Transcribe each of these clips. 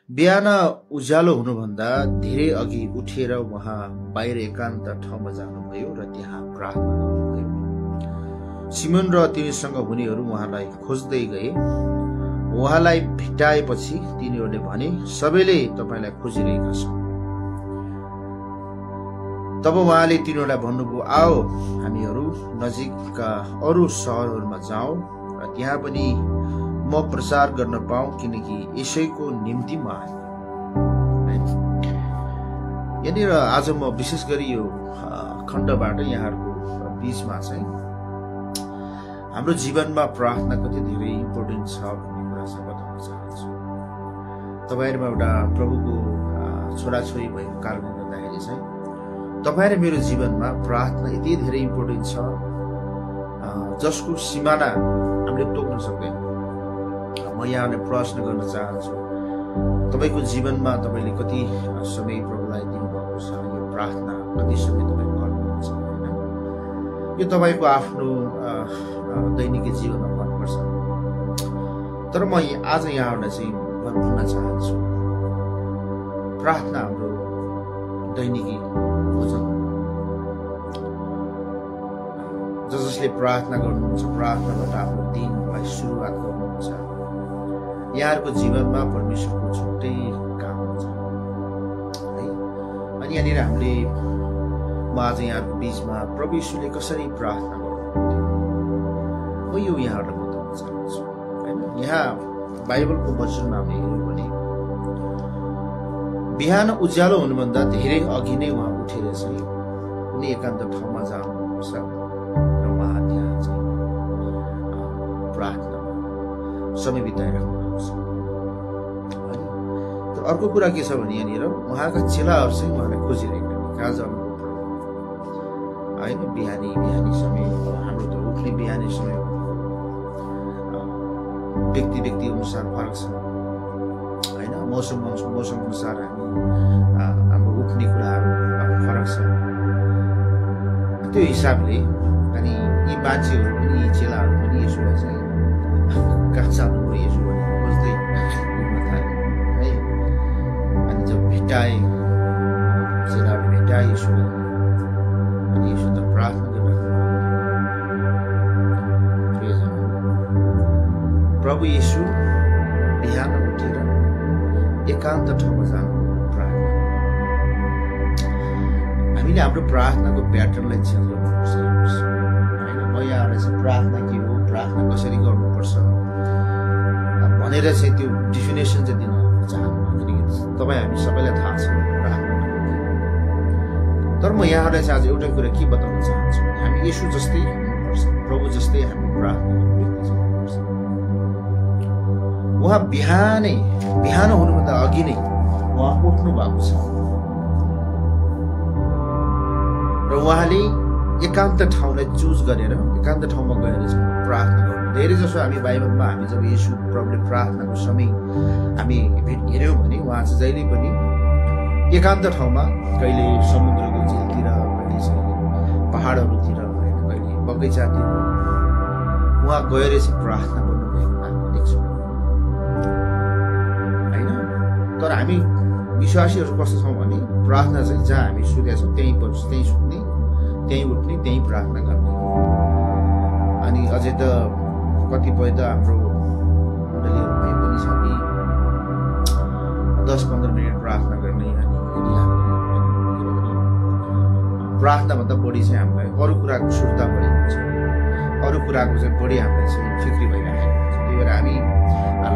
बिहान उज्यालो हुनुभन्दा धेरै अघि उठेर उहाँ बाहिर एकान्त ठाउँमा जानुभयो र त्यहाँ प्रार्थना गर्नुभयो। सिमोन र तिनीसँग हुनेहरू उहाँलाई खोज्दै गए। उहाँलाई भेटाएपछि तिनीहरूले भने, सबैले तपाईँलाई खोजिरहेका छन्। तब उहाँले तिनीहरूलाई भन्नुभयो, आओ हामीहरू नजिकका अरू सहरहरूमा जाउँ र त्यहाँ पनि म प्रचार गर्न पाऊँ, किनकि यसैको निम्ति म आएँ। यहाँनिर आज म विशेष गरी यो खण्डबाट यहाँहरूको बीचमा चाहिँ हाम्रो जीवनमा प्रार्थना कति धेरै इम्पोर्टेन्ट छ भन्ने कुरा चाहिँ बताउन चाहन्छु। तपाईँहरूमा एउटा प्रभुको छोराछोरी भएको कारणले गर्दाखेरि चाहिँ तपाईँ र मेरो जीवनमा प्रार्थना यति धेरै इम्पोर्टेन्ट छ जसको सिमाना हामीले तोक्न सक्दैन। म यहाँलाई प्रश्न गर्न चाहन्छु, तपाईँको जीवनमा तपाईँले कति समय प्रभुलाई दिनुभएको छ? यो प्रार्थना कति समय तपाईँ गर्नुहुन्छ होइन? यो तपाईँको आफ्नो दैनिक जीवनमा भन्नुपर्छ। तर म आज यहाँहरूलाई चाहिँ भन्न चाहन्छु, प्रार्थना हाम्रो दैनिकी भोजन। जसले प्रार्थना गर्नुहुन्छ, प्रार्थनाबाट आफ्नो दिनलाई सुरुवात गर्नुहुन्छ, यहाँहरूको जीवनमा परमेश्वरको छुट्टै काम हुन्छ है। अनि यहाँनिर हामीले म आज यहाँहरूको बिचमा प्रभु यीशुले कसरी प्रार्थना गर्नुहुन्थ्यो म यो यहाँहरूलाई बताउन चाहन्छु होइन। यहाँ बाइबलको वचनमा हामीले हेर्यौँ भने बिहान उज्यालो हुनुभन्दा धेरै अघि नै उहाँ उठेर चाहिँ कुनै एकान्त ठाउँमा जानुपर्छ र उहाँ त्यहाँ चाहिँ प्रार्थनामा समय बिताइराख्नु। तर अर्को कुरा के छ भने यहाँनिर उहाँका चेलाहरू चाहिँ उहाँलाई खोजिरहेका कहाँ जानु होइन। बिहानी समय हाम्रो त उठ्ने बिहानी समय व्यक्ति अनुसार फरक छ होइन। मौसम अनुसार हाम्रो उठ्ने कुराहरू फरक छ। त्यो हिसाबले अनि यी मान्छेहरू पनि यी चेलाहरू पनि यसोलाई चाहिँ कहाँ जानुभयो यसो भने खोज्दै हिँड्न थाले है। अनि जब भेटाए चेलाहरूले भेटाए यसोलाई, अनि यसो त प्रार्थना गर्न प्रभु येशू बिहान उठेर एकान्त ठाउँमा जानु प्रार्थना। हामीले हाम्रो प्रार्थनाको प्याटर्नलाई चेन्ज गर्नुपर्छ होइन। म यहाँहरूलाई चाहिँ प्रार्थना के हो, प्रार्थना कसरी गर्नुपर्छ भनेर चाहिँ त्यो डिफिनेसन चाहिँ दिन चाहन्छु, किनकि तपाईँ हामी सबैलाई थाहा छ प्रार्थना। तर म यहाँहरूलाई चाहिँ आज एउटा कुरा के बताउन चाहन्छु, हामी येशू जस्तै हुनुपर्छ, प्रभु जस्तै हामी प्रार्थना गर्नुपर्छ। उहाँ बिहान हुनुभन्दा अघि नै उहाँ उठ्नु भएको छ र उहाँले एकान्त ठाउँलाई चुज गरेर एकान्त ठाउँमा गएर प्रार्थना गर्नु। धेरै जसो हामी बाइबलमा हामी जब येशू प्रभुले प्रार्थनाको समय हामी हेऱ्यौँ भने उहाँ चाहिँ जहिले पनि एकान्त ठाउँमा, कहिले समुद्रको झिलतिर, कहिले चाहिँ पहाडहरूतिर, कहिले बगैँचातिर उहाँ गएर चाहिँ प्रार्थना गर्नुभएको हामी देख्छौँ होइन। तर हामी विश्वासीहरू कस्तो छौँ भने प्रार्थना चाहिँ जहाँ हामी सुतेका छौँ त्यहीँ पर्छ, त्यहीँ सुत्ने, त्यहीँ उठ्ने, त्यहीँ प्रार्थना गर्ने। अनि अझै त कतिपय त हाम्रो मण्डलीहरू भए पनि छ कि 10-15 मिनट प्रार्थना गर्ने। अनि प्रार्थनाभन्दा बढी चाहिँ हामीलाई अरू कुराको सुर्ता बढी हुन्छ, अरू कुराको चाहिँ बढी हामीलाई चाहिँ फिक्री भइरहेको हुन्छ। त्यही भएर हामी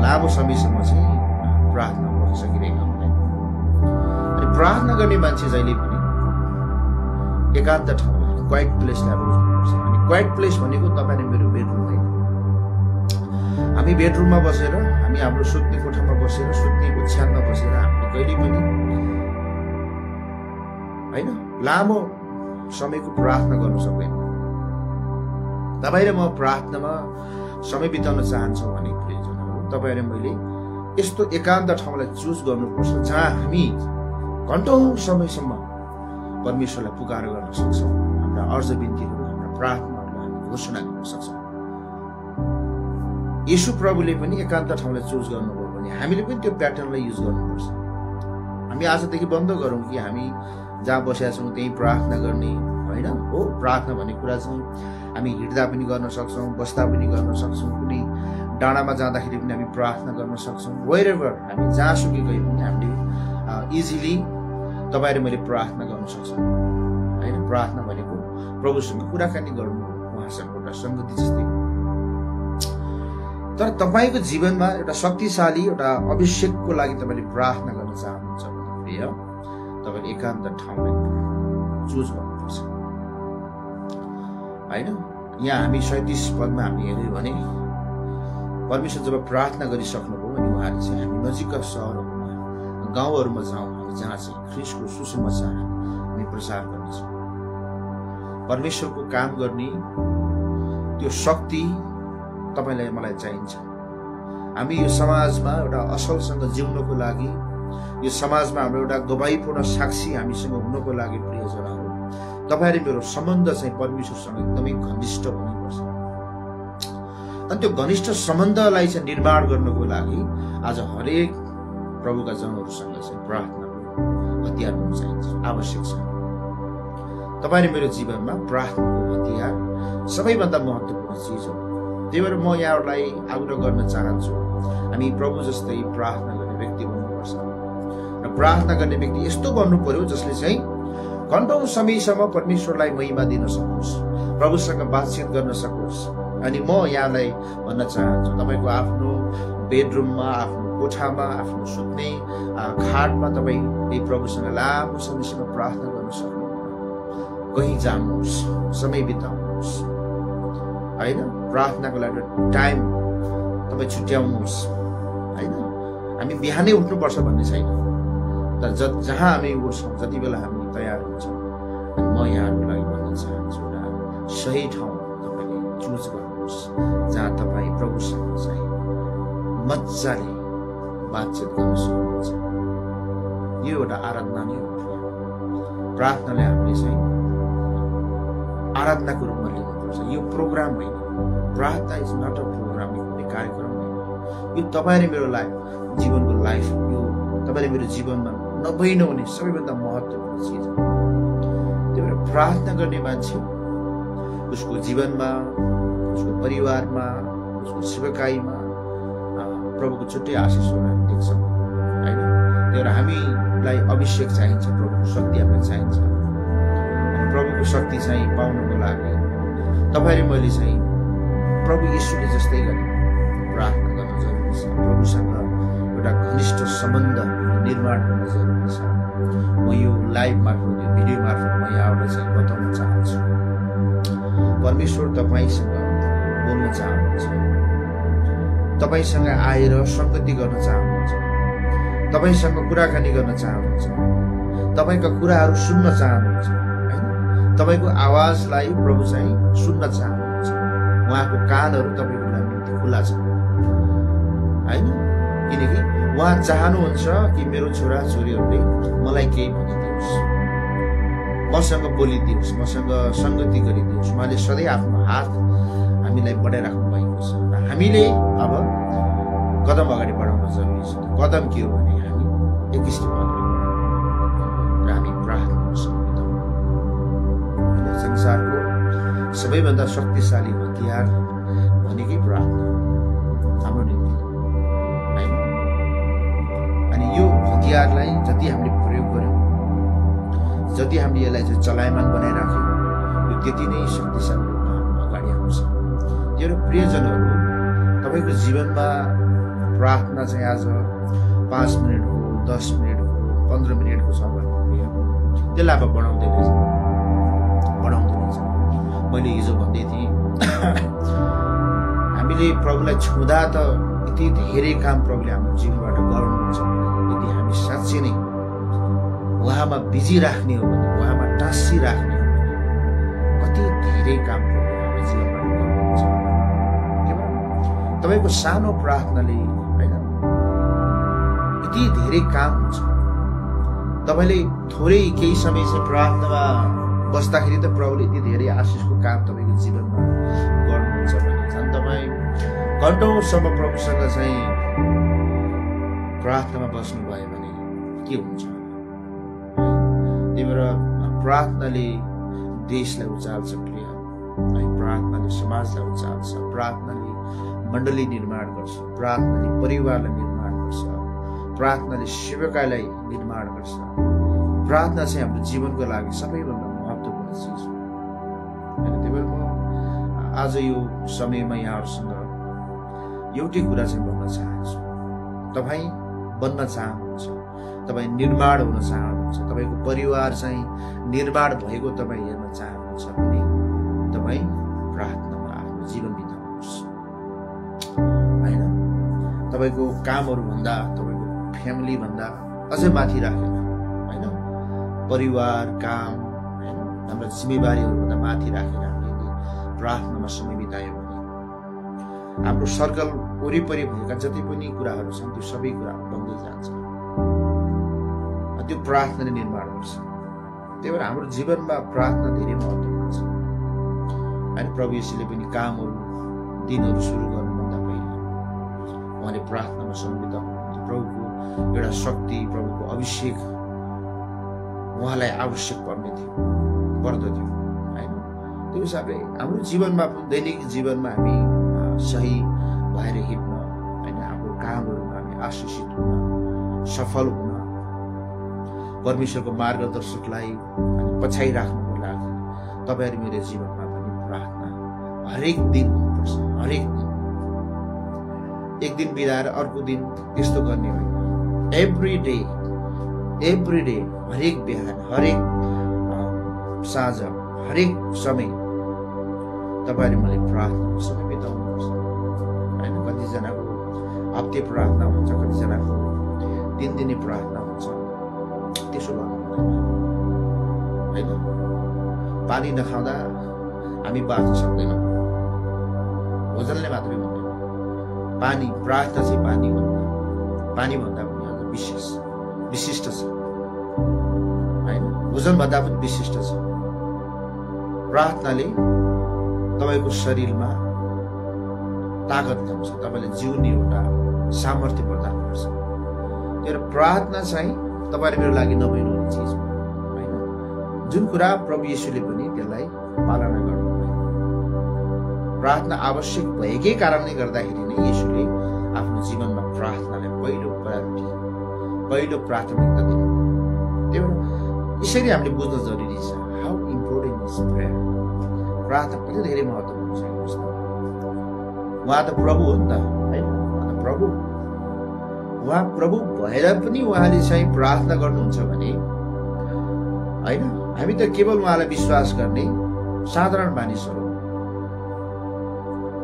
लामो समयसम्म चाहिँ प्रार्थना गर्न सकिरहेका हुँदैन। अनि प्रार्थना गर्ने मान्छे जहिले पनि एकान्त ठाउँलाई, क्वाइट प्लेसलाई बुझ्नुपर्छ। अनि क्वाइट प्लेस भनेको तपाईँ र मेरो बेडरुम होइन। हामी बेडरुममा बसेर, हामी हाम्रो सुत्ने कोठामा बसेर, सुत्ने ओछ्यानमा बसेर हामीले कहिले पनि होइन लामो समयको प्रार्थना गर्न सक्दैन। तपाईँ र म प्रार्थनामा समय बिताउन चाहन्छौँ भने प्रियजनहरू, तपाईँ र मैले यस्तो एकान्त ठाउँलाई चुज गर्नुपर्छ जहाँ हामी घन्टौँ समयसम्म परमेश्वरलाई पुकार गर्न सक्छौँ, हाम्रा अर्ज बिन्तीहरू, हाम्रा प्रार्थनाहरूलाई हामी घोषणा गर्न सक्छौँ। येशू प्रभुले पनि एकान्त ठाउँलाई चुज गर्नुभयो भने भने हामीले पनि त्यो प्याटर्नलाई युज गर्नुपर्छ। हामी आजदेखि बन्द गरौँ कि हामी जहाँ बसेका छौँ त्यही प्रार्थना गर्ने, होइन हो। प्रार्थना भन्ने कुरा चाहिँ हामी हिँड्दा पनि गर्न सक्छौँ, बस्दा पनि गर्न सक्छौँ, कुनै डाँडामा जाँदाखेरि पनि हामी प्रार्थना गर्न सक्छौँ। वेयरएभर हामी जहाँसुकै गए पनि हामीले इजिली तपाईँ र मैले प्रार्थना गर्न सक्छौँ, होइन। प्रार्थना भनेको प्रभुसँग कुराकानी गर्नु, उहाँसँग एउटा सङ्गति जस्तै। तर तपाईँको जीवनमा एउटा शक्तिशाली एउटा अभिषेकको लागि तपाईँले प्रार्थना गर्न चाहनुहुन्छ भने प्रिय, तपाईँले एकान्त ठाउँलाई चुज गर्नुपर्छ, होइन। यहाँ हामी 37 पदमा हामी हेऱ्यौँ भने परमेश्वर जब प्रार्थना गरिसक्नुभयो भने उहाँले चाहिँ हामी नजिकका सहरहरूमा, गाउँहरूमा जाउँ, जहाँ चाहिँ ख्रीष्टको सुसमाचार हामी प्रचार गर्नेछौँ। परमेश्वरको काम गर्ने त्यो शक्ति तपाईँलाई मलाई चाहिन्छ। हामी यो समाजमा एउटा असलसँग जिउनको लागि, यो समाजमा हाम्रो एउटा गवाहीपूर्ण साक्षी हामीसँग हुनको लागि प्रियजनहरू, तपाईँ र मेरो सम्बन्ध चाहिँ परमेश्वरसँग एकदमै घनिष्ठ हुनुपर्छ। अनि त्यो घनिष्ठ सम्बन्धलाई चाहिँ निर्माण गर्नको लागि आज हरेक प्रभुका जनहरूसँग चाहिँ प्रार्थनाको हतियार हुन चाहिन्छ, आवश्यक छ। तपाईँ र मेरो जीवनमा प्रार्थनाको हतियार सबैभन्दा महत्त्वपूर्ण चिज हो। त्यही भएर म यहाँहरूलाई आग्रह गर्न चाहन्छु, हामी प्रभु जस्तै प्रार्थना गर्ने व्यक्ति बन्नुपर्छ। र प्रार्थना गर्ने व्यक्ति यस्तो बन्नु पर्यो जसले चाहिँ घन्टौँ समयसम्म परमेश्वरलाई महिमा दिन सकोस्, प्रभुसँग बातचित गर्न सकोस्। अनि म यहाँलाई भन्न चाहन्छु, तपाईँको आफ्नो बेडरुममा, आफ्नो कोठामा, आफ्नो सुत्ने खाटमा तपाईँ यही प्रभुसँग लामो समयसम्म प्रार्थना गर्न सक्नुहुन्छ। कहीँ जानुहोस्, समय बिताउनुहोस्, होइन। प्रार्थनाको लागि टाइम तपाईँ छुट्याउनुहोस्, होइन। हामी बिहानै उठ्नुपर्छ भन्ने छैन, तर जहाँ हामी उठ्छौँ, जति बेला हामी तयार हुन्छौँ, म यहाँहरूको लागि भन्न चाहन्छु, एउटा सही ठाउँ तपाईँले चुज गर्नुहोस् जहाँ तपाईँ प्रभुसँग चाहिँ मजाले बातचित गर्न सक्नुहुन्छ। यो एउटा आराधना नै हो। प्रार्थनाले हामीले चाहिँ आराधनाको रूपमा लिनुपर्छ। यो प्रोग्राम होइन, प्रार्थना इज नट अ प्रोग्राम, यो कार्यक्रम होइन। यो तपाईँ र मेरो जीवनको लाइफ, यो तपाईँ र मेरो जीवनमा नभई नहुने सबैभन्दा महत्त्वपूर्ण चिज हो। त्यही भएर प्रार्थना गर्ने मान्छे उसको जीवनमा, उसको परिवारमा, उसको सेवकाईमा प्रभुको छुट्टै आशिषहरू हामी देख्छौँ, होइन। त्यही भएर हामीलाई अभिषेक चाहिन्छ, प्रभुको शक्ति हामीलाई चाहिन्छ। अनि प्रभुको शक्ति चाहिँ पाउनको लागि तपाईँ र मैले चाहिँ प्रभु येशूले जस्तै गरी प्रार्थना गर्न जरुरी छ। प्रभुसँग एउटा घनिष्ठ सम्बन्ध निर्माण गर्न जरुरी छ। म यो लाइभ मार्फत, यो भिडियो मार्फत म यहाँबाट चाहिँ बताउन चाहन्छु, परमेश्वर तपाईँसँग बोल्न चाहनुहुन्छ, तपाईँसँग आएर संगति गर्न चाहनुहुन्छ, तपाईँसँग कुराकानी गर्न चाहनुहुन्छ, तपाईँका कुराहरू सुन्न चाहनुहुन्छ, होइन। तपाईँको आवाजलाई प्रभु चाहिँ सुन्न चाहनुहुन्छ। उहाँको कानहरू तपाईँको निम्ति खुला छ, होइन। किनकि उहाँ चाहनुहुन्छ कि मेरो छोरा छोरीहरूले मलाई केही भनिदियोस्, मसँग बोलिदियोस्, मसँग संगति गरिदियोस्। उहाँले सधैँ आफ्नो हात हामीलाई बढाइराख्नु भएको छ। हामीले अब कदम अगाडि बढाउन जरुरी छ। कदम के हो भने हामी एक स्टेप अगाडि बढौँ र हामी प्रार्थनासँग बिताउँ। संसारको सबैभन्दा शक्तिशाली हतियार भनेकै प्रार्थना हाम्रो निम्ति, होइन। अनि यो हतियारलाई जति हामीले प्रयोग गर्यौँ, जति हामीले यसलाई चाहिँ चलायमान बनाइराख्यौँ, यो त्यति नै शक्तिशाली रूपमा अगाडि आउँछ। त्यो प्रियजनहरू, तपाईँको जीवनमा प्रार्थना चाहिँ आज 5 मिनटको, 10 मिनटको, 15 मिनटको छ भने त्यसलाई अब बढाउँदै रहेछ। मैले हिजो भन्दै थिएँ, हामीले प्रभुलाई छुँदा त यति धेरै काम प्रभुले हाम्रो जीवनबाट गर्नुहुन्छ। यदि हामी साँच्चै नै उहाँमा बिजी राख्ने हो भने, उहाँमा टाँसी राख्ने हो भने, कति धेरै काम प्रभुले हाम्रो जीवनबाट गर्नुहुन्छ। तपाईँको सानो प्रार्थनाले, होइन, यति धेरै काम हुन्छ। तपाईँले थोरै केही समय चाहिँ प्रार्थनामा बस्दाखेरि त प्रभुले यति धेरै आशिषको काम तपाईँको जीवनमा गर्नुहुन्छ भने झन् तपाईँ घन्टौँसम्म प्रभुसँग चाहिँ प्रार्थनामा बस्नुभयो भने के हुन्छ? त्यही भएर प्रार्थनाले देशलाई उचाल्छ प्रिय, प्रार्थनाले समाजलाई उचाल्छ, प्रार्थनाले मण्डली निर्माण गर्छ, प्रार्थनाले परिवारलाई निर्माण गर्छ, प्रार्थनाले सेवकालाई निर्माण गर्छ। प्रार्थना चाहिँ हाम्रो जीवनको लागि सबैभन्दा महत्त्वपूर्ण चिज हो। त्यही भएर म आज यो समयमा यहाँहरूसँग एउटै कुरा चाहिँ भन्न चाहन्छु। तपाईँ बन्न चाहनुहुन्छ, तपाईँ निर्माण हुन चाहनुहुन्छ, तपाईँको परिवार चाहिँ निर्माण भएको तपाईँ हेर्न चाहनुहुन्छ भने तपाईँ प्रार्थनामा आफ्नो जीवन बिताउनुहोस् होइन। तपाईँको कामहरूभन्दा, तपाईँको फ्यामिलीभन्दा अझै माथि राखेर होइन, परिवार काम होइन, हाम्रो जिम्मेवारीहरूभन्दा माथि राखेर हामीले प्रार्थनामा समय बितायो भने हाम्रो सर्कल वरिपरि भएका जति पनि कुराहरू छन् त्यो सबै कुरा बन्दै जान्छ। त्यो प्रार्थनाले निर्माण गर्छ। त्यही भएर हाम्रो जीवनमा प्रार्थना धेरै महत्त्वपूर्ण छ। अनि प्रभु येशूले पनि कामहरू दिनहरू सुरु गर्नुभन्दा पहिले उहाँले प्रार्थनामा समय बिताउनुहुन्थ्यो। प्रभुको एउटा शक्ति, प्रभुको अभिषेक उहाँलाई आवश्यक पर्दथ्यो होइन। त्यो हिसाबले हाम्रो जीवनमा पनि दैनिक जीवनमा हामी सही भएर हिँड्न होइन, हाम्रो कामहरूमा हामी आशिषित हुन, सफल हुन, परमेश्वरको मार्गदर्शकलाई पछ्याइराख्नुको लागि तपाईँहरू मेरो जीवनमा पनि प्रार्थना हरेक दिन हुनुपर्छ। हरेक दिन, एक दिन बिताएर अर्को दिन त्यस्तो गर्ने होइन। एभ्री डे हरेक बिहान, हरेक साँझ, हरेक समय तपाईँहरू मलाई प्रार्थनामा समय बिताउनुपर्छ होइन। कतिजनाको हप्ते प्रार्थना हुन्छ, कतिजनाको दिने प्रार्थना हुन्छ। त्यसो गर्नु होइन। पानी नखाँदा हामी बाँच्न सक्दैनौँ, भोजनले मात्रै हुँदैन। पानी, प्रार्थना चाहिँ पानी भन्दा पनि अझ विशिष्ट छ होइन। भोजन भन्दा पनि विशिष्ट छ। प्रार्थनाले तपाईँको शरीरमा तागत ल्याउँछ, तपाईँले जिउने एउटा सामर्थ्य प्रदान गर्छ। त्यो प्रार्थना चाहिँ तपाईँले मेरो लागि नभइनुहुने चिज हो होइन। जुन कुरा प्रभु येशूले पनि त्यसलाई पालना गर्नुभयो। प्रार्थना आवश्यक भएकै कारणले गर्दाखेरि नै येशूले आफ्नो जीवनमा प्रार्थनालाई पहिलो प्राथमिकता दिनु। त्यही भएर यसरी हामीले बुझ्न जरुरी छ हाउ इम्पोर्टेन्ट इज प्रेयर। प्रार्थना कति धेरै महत्त्वपूर्ण छ। उहाँ त प्रभु हो नि त होइन, उहाँ प्रभु भएर पनि उहाँले चाहिँ प्रार्थना गर्नुहुन्छ भने होइन, हामी त केवल उहाँलाई विश्वास गर्ने साधारण मानिसहरू हो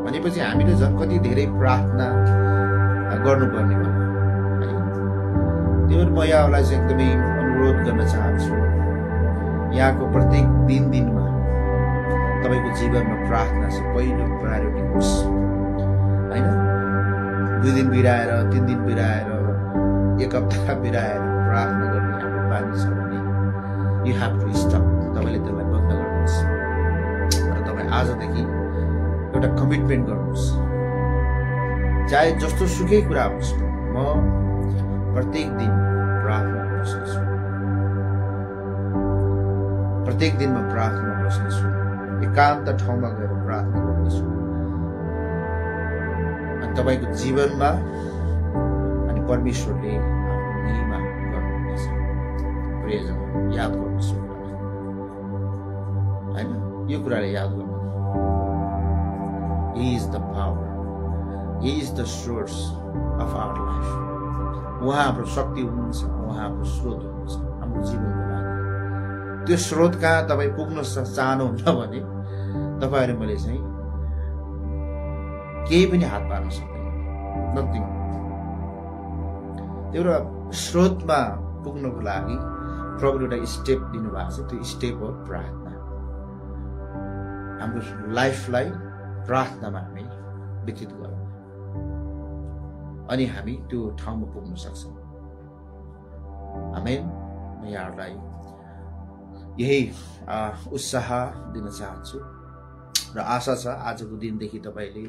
भनेपछि हामीले झन् कति धेरै प्रार्थना गर्नुपर्ने हो। त्यही भएर म यहाँहरूलाई चाहिँ एकदमै अनुरोध गर्न चाहन्छु, यहाँको प्रत्येक दिनमा तपाईँको जीवनमा प्रार्थना चाहिँ पहिलो प्रायोरिटी होस् होइन। 2 दिन बिराएर, 3 दिन बिराएर, 1 हप्ता बिराएर प्रार्थना गर्ने हाम्रो बानी छ भने यु हेभ टु स्टप। तपाईँले त्यसलाई बन्द गर्नुहोस् र तपाईँ आजदेखि एउटा कमिटमेन्ट गर्नुहोस्। चाहे जस्तो सुकै कुरा होस्, म प्रत्येक दिन प्रार्थना बस्नेछु, प्रत्येक दिन म प्रार्थना बस्नेछु, एकान्त ठाउँमा गएर प्रार्थना गर्नेछु। अनि तपाईँको जीवनमा अनि परमेश्वरले आफ्नो महिमा गर्नुहुनेछ। प्रियजन, याद गर्नुहोस् होइन, यो कुराले याद गर्नु। He is the power, He is the source of our life. उहाँ हाम्रो शक्ति हुनुहुन्छ, उहाँ हाम्रो स्रोत हुनुहुन्छ हाम्रो जीवनको लागि। त्यो स्रोत कहाँ तपाईँ पुग्न चाहनुहुन्छ भने तपाईँहरू मैले चाहिँ केही पनि हात पार्न सक्दैन, नथिङ। त्यो स्रोतमा पुग्नको लागि प्रभुले एउटा स्टेप दिनुभएको छ, त्यो स्टेप हो प्रार्थना। हाम्रो लाइफलाई प्रार्थनामा हामी व्यतीत गरौँ अनि हामी त्यो ठाउँमा पुग्न सक्छौँ। आमेन। म यहाँहरूलाई यही उत्साह दिन चाहन्छु र आशा छ आजको दिनदेखि तपाईँले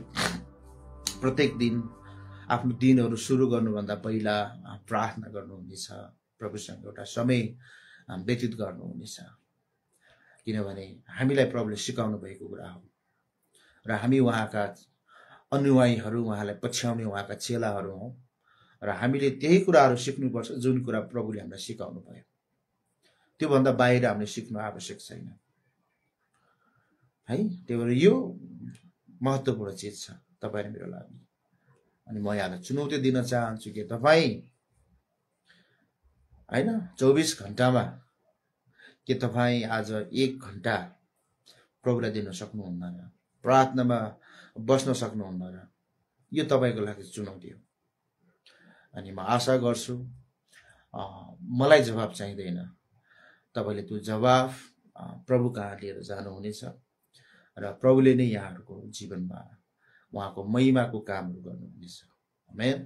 प्रत्येक दिन आफ्नो दिनहरू सुरु गर्नुभन्दा पहिला प्रार्थना गर्नुहुनेछ, प्रभुसँग एउटा समय व्यतीत गर्नुहुनेछ, किनभने हामीलाई प्रभुले सिकाउनु भएको कुरा हो र हामी उहाँका अनुयायीहरू, उहाँलाई पछ्याउने उहाँका चेलाहरू हौँ र हामीले त्यही कुराहरू सिक्नुपर्छ जुन कुरा प्रभुले हामीलाई सिकाउनु भयो। त्योभन्दा बाहिर हामीले सिक्नु आवश्यक छैन है। त्यही भएर यो महत्त्वपूर्ण चिज छ तपाईँ र मेरो लागि। अनि म यहाँलाई चुनौती दिन चाहन्छु कि तपाईँ होइन 24 घण्टामा के तपाईँ आज 1 घण्टा प्रभुलाई दिन सक्नुहुन्न र प्रार्थनामा बस्न सक्नुहुन्न र? यो तपाईँको लागि चुनौती हो। अनि म आशा गर्छु मलाई जवाब चाहिँदैन, तपाईँले त्यो जवाब प्रभु कहाँ लिएर जानुहुनेछ र प्रभुले नै यहाँहरूको जीवनमा उहाँको महिमाको कामहरू गर्नुहुनेछ। आमेन।